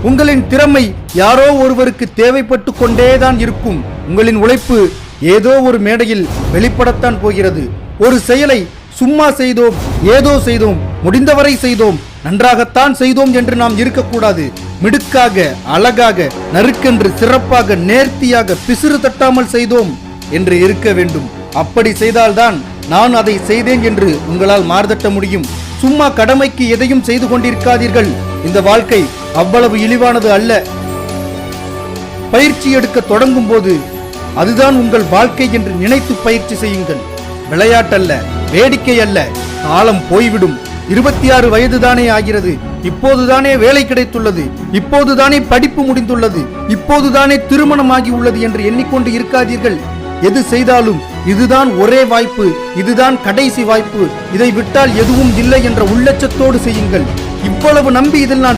உங்களின் திறமை யாரோ ஒருவருக்கு தேவைப்பட்டு கொண்டேதான் இருக்கும். உங்களின் உழைப்பு ஏதோ ஒரு மேடையில் வெளிப்படத்தான் போகிறது. ஒரு செயலை சும்மா செய்தோம், ஏதோ செய்தோம், முடிந்தவரை செய்தோம், நன்றாகத்தான் செய்தோம் என்று நாம் இருக்கக்கூடாது. மிடுக்காக, அழகாக, நறுக்கென்று, சிறப்பாக, நேர்த்தியாக, பிசிறு தட்டாமல் செய்தோம் என்று இருக்க வேண்டும். அப்படி செய்தால்தான் நான் அதை செய்தேன் என்று உங்களால் மார்தட்ட முடியும். சும்மா கடமைக்கு எதையும் செய்து கொண்டிருக்காதீர்கள். இந்த வாழ்க்கை அவ்வளவு இழிவானது அல்ல. பயிற்சி எடுக்க தொடங்கும் போது அதுதான் உங்கள் வாழ்க்கை என்று நினைத்து பயிற்சி செய்யுங்கள். விளையாட்டல்ல, வேடிக்கை அல்ல. காலம் போய்விடும். 26 வயதுதானே ஆகிறது. இப்போதுதானே வேலை கிடைத்துள்ளது, இப்போதுதானே படிப்பு முடிந்துள்ளது, இப்போதுதானே திருமணமாகி உள்ளது என்று எண்ணிக்கொண்டு இருக்காதீர்கள். எது செய்தாலும் இதுதான் ஒரே வாய்ப்பு, இதுதான் கடைசி வாய்ப்பு, இதை விட்டால் எதுவும் இல்லை என்ற உள்ளட்சத்தோடு செய்யுங்கள். இவ்வளவு நம்பி இதில் நான்